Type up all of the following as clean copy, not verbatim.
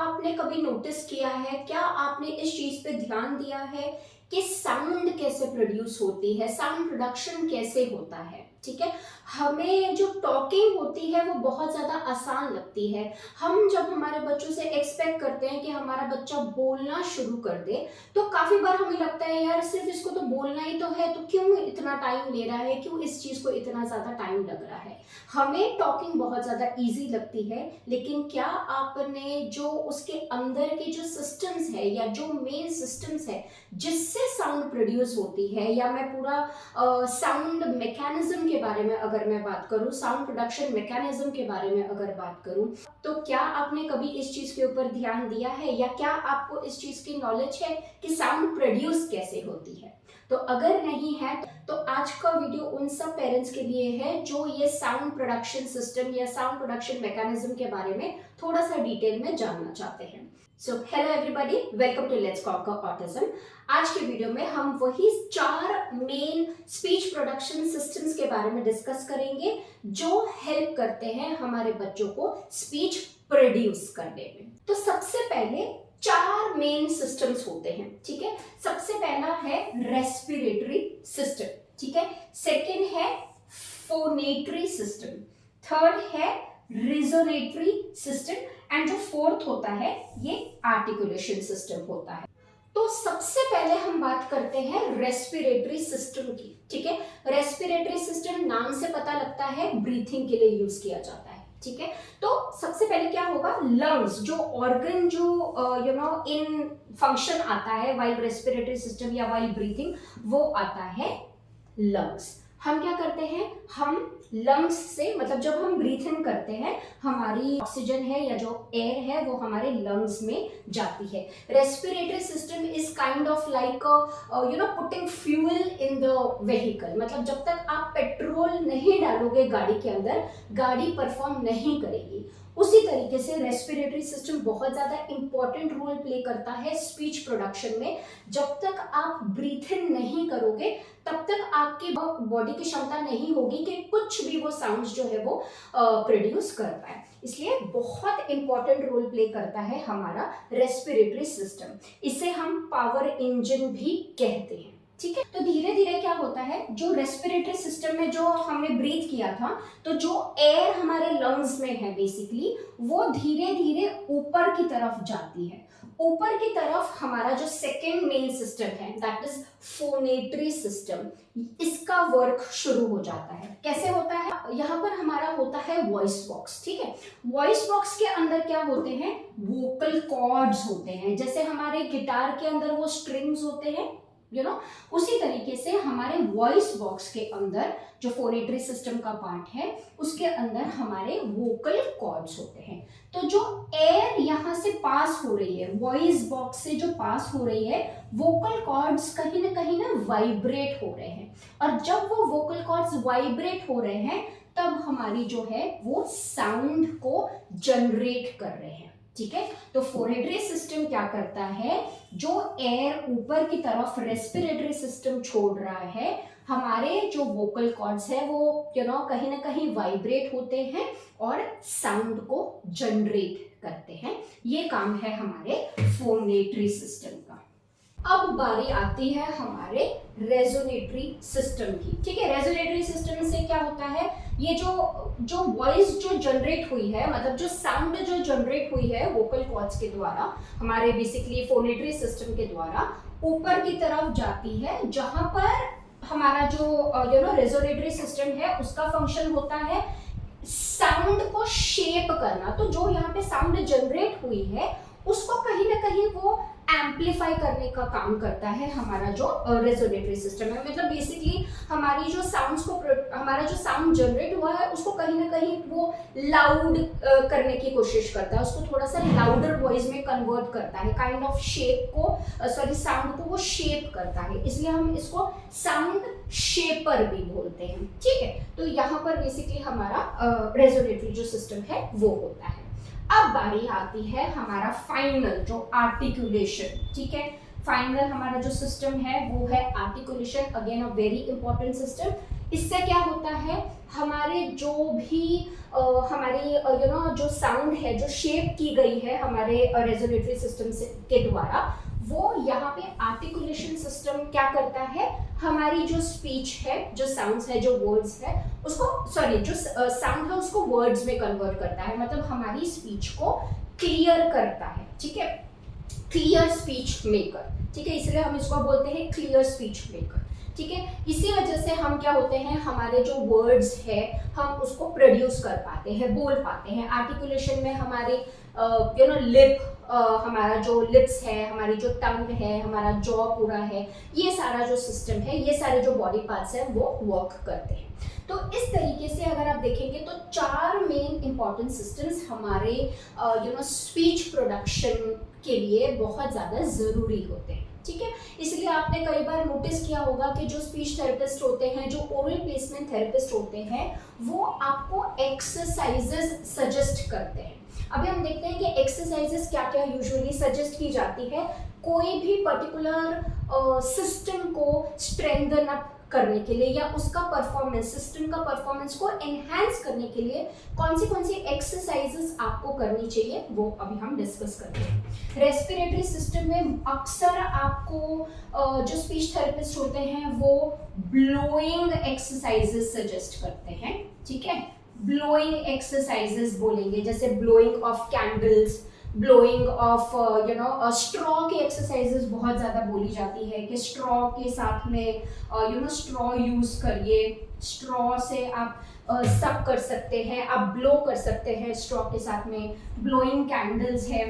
आपने कभी नोटिस किया है, क्या आपने इस चीज पे ध्यान दिया है कि साउंड कैसे प्रोड्यूस होती है, साउंड प्रोडक्शन कैसे होता है? ठीक है, हमें जो टॉकिंग होती है वो बहुत ज्यादा आसान लगती है। हम जब हमारे बच्चों से एक्सपेक्ट करते हैं कि हमारा बच्चा बोलना शुरू कर दे, तो काफी बार हमें लगता है यार सिर्फ इसको तो बोलना ही तो है, तो क्यों इतना टाइम ले रहा है, क्यों इस चीज को इतना ज्यादा टाइम लग रहा है। हमें टॉकिंग बहुत ज्यादा इजी लगती है, लेकिन क्या आपने जो उसके अंदर के जो सिस्टम्स है या जो मेन सिस्टम्स है जिससे साउंड प्रोड्यूस होती है, या मैं पूरा साउंड मैकेनिज्म के बारे में अगर मैं बात करूं, साउंड प्रोडक्शन मैकेनिज्म के बारे में अगर बात करूं, तो क्या आपने कभी इस चीज के ऊपर ध्यान दिया है, या क्या आपको इस चीज की नॉलेज है कि साउंड प्रोड्यूस कैसे होती है? तो अगर नहीं है तो आज का वीडियो उन सब पेरेंट्स के लिए है जो ये साउंड प्रोडक्शन सिस्टम या साउंड प्रोडक्शन मैकेनिज्म के बारे में थोड़ा सा डिटेल में जानना चाहते हैं। So hello everybody, welcome to let's conquer autism. आज के वीडियो में हम वही 4 मेन स्पीच प्रोडक्शन सिस्टम्स के बारे में डिस्कस करेंगे जो हेल्प करते हैं हमारे बच्चों को स्पीच प्रोड्यूस करने में। तो सबसे पहले 4 मेन सिस्टम्स होते हैं, ठीक है। सबसे पहला है रेस्पिरेटरी सिस्टम, ठीक है। सेकंड है फोनेटरी सिस्टम, थर्ड है रिजोनेटरी सिस्टम एंड जो फोर्थ होता है ये आर्टिकुलेशन सिस्टम होता है। तो सबसे पहले हम बात करते हैं रेस्पिरेटरी सिस्टम की, ठीक है। रेस्पिरेटरी सिस्टम नाम से पता लगता है ब्रीथिंग के लिए यूज किया जाता है, ठीक है। तो सबसे पहले क्या होगा, लंग्स जो ऑर्गन जो इन फंक्शन आता है वाइल रेस्पिरेटरी सिस्टम या वाइल ब्रीथिंग, वो आता है लंग्स। हम क्या करते हैं, हम लंग्स से मतलब जब हम ब्रीथ इन करते हैं हमारी ऑक्सीजन है या जो एयर है वो हमारे लंग्स में जाती है। Respiratory system is kind of like putting fuel in the vehicle. मतलब जब तक आप पेट्रोल नहीं डालोगे गाड़ी के अंदर, गाड़ी परफॉर्म नहीं करेगी। उसी तरीके से रेस्पिरेटरी सिस्टम बहुत ज्यादा इंपॉर्टेंट रोल प्ले करता है स्पीच प्रोडक्शन में। जब तक आप ब्रीथ इन नहीं करोगे तब तक आपकी बॉडी की क्षमता नहीं होगी कि कुछ भी वो साउंड्स जो है वो प्रोड्यूस कर पाए। इसलिए बहुत इंपॉर्टेंट रोल प्ले करता है हमारा रेस्पिरेटरी सिस्टम। इसे हम पावर इंजन भी कहते हैं, ठीक है। तो धीरे धीरे क्या होता है, जो रेस्पिरेटरी सिस्टम में जो हमने ब्रीथ किया था, तो जो एयर हमारे लंग्स में है बेसिकली वो धीरे धीरे ऊपर की तरफ जाती है। ऊपर की तरफ हमारा जो सेकेंड मेन सिस्टम है दैट इज फोनेटरी सिस्टम, इसका वर्क शुरू हो जाता है। कैसे होता है, यहाँ पर हमारा होता है वॉइस बॉक्स, ठीक है। वॉइस बॉक्स के अंदर क्या होते हैं, वोकल कॉर्ड्स होते हैं। जैसे हमारे गिटार के अंदर वो स्ट्रिंग्स होते हैं, उसी तरीके से हमारे वॉइस बॉक्स के अंदर जो फोनेटरी सिस्टम का पार्ट है उसके अंदर हमारे वोकल कॉर्ड्स होते हैं। तो जो एयर यहाँ से पास हो रही है, वॉइस बॉक्स से जो पास हो रही है, वोकल कॉर्ड्स कहीं ना वाइब्रेट हो रहे हैं। और जब वो वोकल कॉर्ड्स वाइब्रेट हो रहे हैं तब हमारी जो है वो साउंड को जनरेट कर रहे हैं, ठीक है। तो फोनेटरी सिस्टम क्या करता है, जो एयर ऊपर की तरफ रेस्पिरेटरी सिस्टम छोड़ रहा है, हमारे जो वोकल कॉर्ड्स है वो कहीं ना कहीं वाइब्रेट होते हैं और साउंड को जनरेट करते हैं। ये काम है हमारे फोनेटरी सिस्टम का। अब बारी आती है हमारे रेजोनेटरी सिस्टम की, ठीक है। रेजोनेटरी सिस्टम से क्या होता है, ये जो वॉइस जो जनरेट हुई है, मतलब जो साउंड जो जनरेट हुई है वोकल कॉर्ड्स के द्वारा, हमारे बेसिकली फोनेटरी सिस्टम के द्वारा ऊपर की तरफ जाती है, जहां पर हमारा जो रेजोनेटरी सिस्टम है उसका फंक्शन होता है साउंड को शेप करना। तो जो यहाँ पे साउंड जनरेट हुई है उसको कहीं ना कहीं वो एम्पलीफाई करने का काम करता है हमारा जो रेजोनेटरी सिस्टम है। मतलब बेसिकली हमारी जो साउंड्स को, हमारा जो साउंड जनरेट हुआ है उसको कहीं ना कहीं वो लाउड करने की कोशिश करता है, उसको थोड़ा सा लाउडर वॉइस में कन्वर्ट करता है, काइंड ऑफ शेप को साउंड को वो शेप करता है। इसलिए हम इसको साउंड शेपर भी बोलते हैं, ठीक है। तो यहाँ पर बेसिकली हमारा रेजोनेटरी जो सिस्टम है वो होता है। अब बारी आती है हमारा फाइनल जो आर्टिकुलेशन, ठीक है। फाइनल हमारा जो सिस्टम है वो है articulation, again a very important system. इससे क्या होता है, हमारे जो भी हमारी जो साउंड है, जो शेप की गई है हमारे रेजोनेटरी सिस्टम से के द्वारा, वो यहाँ पे आर्टिकुलेशन सिस्टम क्या करता है, हमारी जो स्पीच है, जो साउंड्स है, जो वर्ड्स है, उसको जो साउंड है उसको वर्ड्स में कन्वर्ट करता है, मतलब हमारी स्पीच को क्लियर करता है, ठीक है, क्लियर स्पीच मेकर, ठीक है, इसलिए हम इसको बोलते हैं क्लियर स्पीच मेकर, ठीक है। इसी वजह से हम क्या होते हैं, हमारे जो वर्ड्स है हम उसको प्रोड्यूस कर पाते हैं, बोल पाते हैं। आर्टिकुलेशन में हमारे लिप, हमारा जो लिप्स है, हमारी जो टंग है, हमारा जॉ पूरा है, ये सारा जो सिस्टम है, ये सारे जो बॉडी पार्ट्स हैं वो वर्क करते हैं। तो इस तरीके से अगर आप देखेंगे तो 4 मेन इंपॉर्टेंट सिस्टम्स हमारे स्पीच प्रोडक्शन के लिए बहुत ज़्यादा ज़रूरी होते हैं, ठीक है। इसलिए आपने कई बार नोटिस किया होगा कि जो स्पीच थेरेपिस्ट होते हैं, जो ओरल प्लेसमेंट थेरेपिस्ट होते हैं, वो आपको एक्सरसाइजेस सजेस्ट करते हैं। अभी हम देखते हैं कि एक्सरसाइजेस क्या क्या यूजुअली सजेस्ट की जाती है, कोई भी पर्टिकुलर सिस्टम को स्ट्रेंथन अप करने के लिए या उसका परफॉर्मेंस, सिस्टम का परफॉर्मेंस को एनहांस करने के लिए कौन सी एक्सरसाइजेस आपको करनी चाहिए, वो अभी हम डिस्कस करते हैं। रेस्पिरेटरी सिस्टम में अक्सर आपको जो स्पीच थेरेपिस्ट होते हैं वो ब्लोइंग एक्सरसाइजेस सजेस्ट करते हैं, ठीक है। ब्लोइंग एक्सरसाइजेस बोलेंगे, जैसे blowing of candles, blowing of straw की एक्सरसाइजेस बहुत ज़्यादा बोली जाती है कि स्ट्रॉ के साथ में स्ट्रॉ यूज़ करिए, स्ट्रॉ से आप सक कर सकते हैं, आप ब्लो कर सकते हैं स्ट्रॉ के साथ में। ब्लोइंग कैंडल्स है।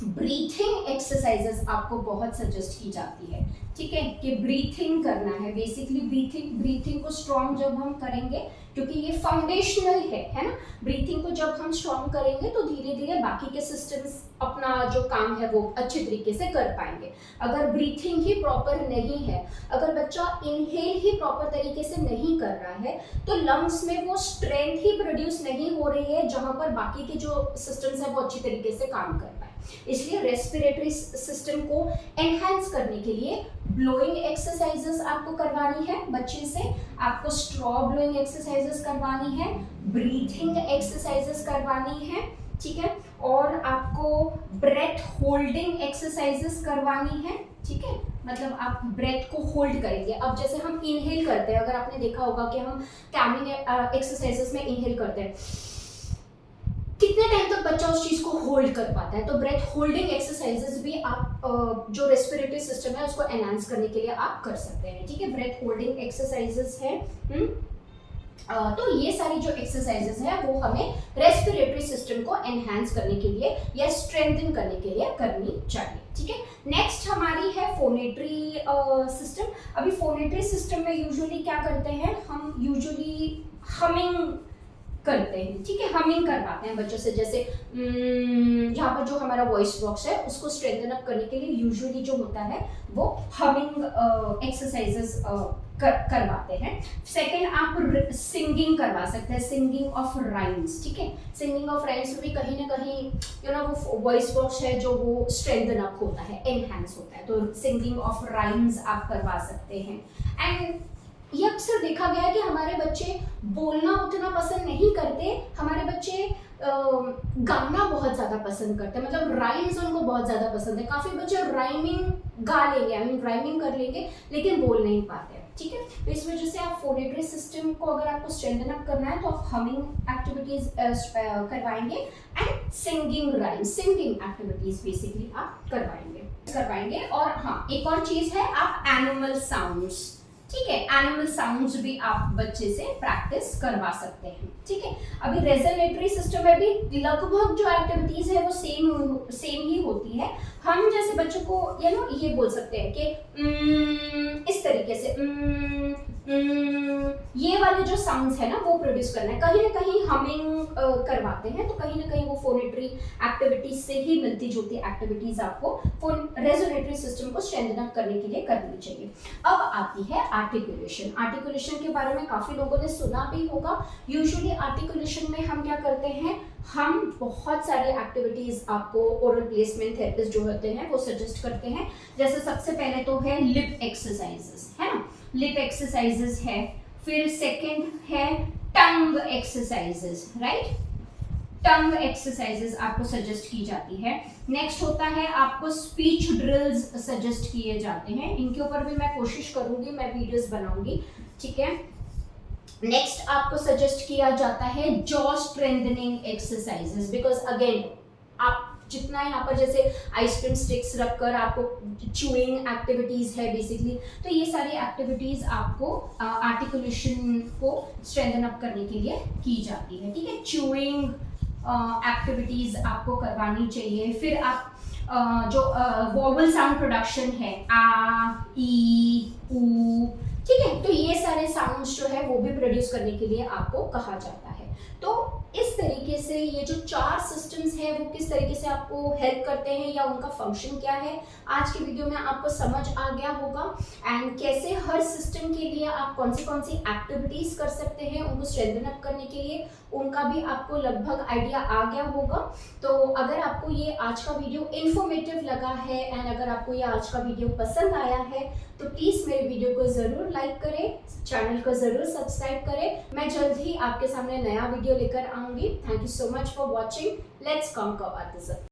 ब्रीथिंग एक्सरसाइजेस आपको बहुत सजेस्ट की जाती है, ठीक है, कि ब्रीथिंग करना है। बेसिकली ब्रीथिंग को स्ट्रॉन्ग जब हम करेंगे, क्योंकि ये फाउंडेशनल है ना, ब्रीथिंग को जब हम स्ट्रॉन्ग करेंगे तो धीरे धीरे बाकी के सिस्टम्स अपना जो काम है वो अच्छे तरीके से कर पाएंगे। अगर ब्रीथिंग ही प्रॉपर नहीं है, अगर बच्चा इनहेल ही प्रॉपर तरीके से नहीं कर रहा है, तो लंग्स में वो स्ट्रेंथ ही प्रोड्यूस नहीं हो रही है जहां पर बाकी के जो सिस्टम्स है वो अच्छी तरीके से काम कर पाए। इसलिए रेस्पिरेटरी सिस्टम को एनहांस करने के लिए ब्लोइंग एक्सरसाइजेस आपको करवानी है बच्चे से, आपको स्ट्रॉ ब्लोइंग एक्सरसाइजेस करवानी है, ब्रीथिंग एक्सरसाइजेस करवानी है, ठीक है, और आपको ब्रेथ होल्डिंग एक्सरसाइजेस करवानी है, ठीक है, मतलब आप ब्रेथ को होल्ड करेंगे। अब जैसे हम इनहेल करते हैं, अगर आपने देखा होगा कि हम कैमिंग एक्सरसाइजेस में इनहेल करते हैं, कितने टाइम तक बच्चा उस चीज को होल्ड कर पाता है, तो ब्रेथ होल्डिंग एक्सरसाइजेस भी आप जो रेस्पिरेटरी सिस्टम है उसको एनहांस करने के लिए आप कर सकते हैं, ठीक है। ब्रेथ होल्डिंग एक्सरसाइजेस है। तो ये सारी जो एक्सरसाइजेस है वो हमें रेस्पिरेटरी सिस्टम को एनहांस करने के लिए या स्ट्रेंथन करने के लिए करनी चाहिए, ठीक है। नेक्स्ट हमारी है फोनेटरी सिस्टम। अभी फोनेटरी सिस्टम में यूजुअली क्या करते हैं, हम यूजुअली हमिंग करते हैं, ठीक है, हमिंग करवाते हैं बच्चों से। जैसे यहाँ पर जो हमारा वॉइस बॉक्स है उसको स्ट्रेंथन अप करने के लिए यूजुअली जो होता है वो हमिंग एक्सरसाइजेस करवाते हैं। सेकेंड, आप सिंगिंग करवा सकते हैं, सिंगिंग ऑफ राइम्स, ठीक है। सिंगिंग ऑफ राइम्स में भी कहीं ना कहीं वो वॉइस बॉक्स है जो वो स्ट्रेंथन अप होता है, एनहांस होता है, तो सिंगिंग ऑफ राइम्स आप करवा सकते हैं। एंड ये अक्सर देखा गया है कि हमारे बच्चे बोलना उतना पसंद नहीं करते, हमारे बच्चे गाना बहुत ज़्यादा पसंद करते हैं, मतलब राइम्स उनको बहुत ज़्यादा पसंद है। काफ़ी बच्चे राइमिंग गा लेंगे, राइमिंग कर लेंगे, लेकिन बोल नहीं पाते, ठीक है। तो इस वजह से आप फोनेटरी सिस्टम को अगर आपको स्ट्रेंथन अप करना है तो आप हमिंग एक्टिविटीज करवाएंगे and singing rhymes, singing activities basically आप करवाएंगे। और हाँ, एक और चीज़ है, आप एनिमल साउंड्स, ठीक है, एनिमल साउंड्स भी आप बच्चे से प्रैक्टिस करवा सकते हैं, ठीक है। अभी रेजोनेटरी सिस्टम में भी लगभग जो एक्टिविटीज है वो सेम ही होती है। हम जैसे बच्चों को ये बोल सकते हैं कि इस तरीके से ये वाले जो साउंड्स है ना वो प्रोड्यूस करना है। कहीं ना कहीं हमिंग करवाते हैं, तो कहीं ना कहीं वो फोनेटरी एक्टिविटीज से ही मिलती जुलती एक्टिविटीज आपको रेजोनेटरी सिस्टम को स्ट्रेंथन अप करने के लिए करनी चाहिए। अब आती है आर्टिकुलेशन। आर्टिकुलेशन के बारे में काफी लोगों ने सुना भी होगा। यूजुअली आर्टिकुलेशन में हम क्या करते हैं, हम बहुत सारी एक्टिविटीज आपको ओरल प्लेसमेंट थेरेपिस्ट जो होते हैं वो सजेस्ट करते हैं। जैसे सबसे पहले तो है लिप एक्सरसाइजेस, है ना, लिप एक्सरसाइजेस है, फिर सेकंड है टंग एक्सरसाइजेस, राइट, टंग एक्सरसाइजेस आपको सजेस्ट की जाती है। नेक्स्ट होता है आपको स्पीच ड्रिल्स सजेस्ट किए जाते हैं, इनके ऊपर भी मैं कोशिश करूंगी, मैं वीडियोस बनाऊंगी, ठीक है। नेक्स्ट आपको सजेस्ट किया जाता है jaw strengthening exercises, because again आप जितना यहाँ पर जैसे आइसक्रीम स्टिक्स रखकर आपको च्यूइंग एक्टिविटीज है बेसिकली, तो ये सारी एक्टिविटीज आपको आर्टिकुलेशन को स्ट्रेंथन अप करने के लिए की जाती है, ठीक है। च्यूइंग एक्टिविटीज आपको करवानी चाहिए। फिर आप जो वोवल साउंड प्रोडक्शन है, आ, ई, ऊ, ठीक है, तो ये सारे साउंड्स जो है वो भी प्रोड्यूस करने के लिए आपको कहा जाता है। तो इस तरीके से ये जो 4 सिस्टम्स हैं वो किस तरीके से आपको हेल्प करते हैं या उनका फंक्शन क्या है, आज की वीडियो में आपको समझ आ गया होगा। एंड कैसे हर सिस्टम के लिए आप कौन सी एक्टिविटीज कर सकते हैं उनको स्ट्रेंथन अप करने के लिए, उनका भी आपको लगभग आइडिया आ गया होगा। तो अगर आपको ये आज का वीडियो इन्फॉर्मेटिव लगा है एंड अगर आपको ये आज का वीडियो पसंद आया है तो प्लीज मेरे वीडियो को जरूर लाइक करें, चैनल को जरूर सब्सक्राइब करें। मैं जल्द ही आपके सामने नया वीडियो लेकर आऊंगी। Thank you so much for watching. Let's conquer autism.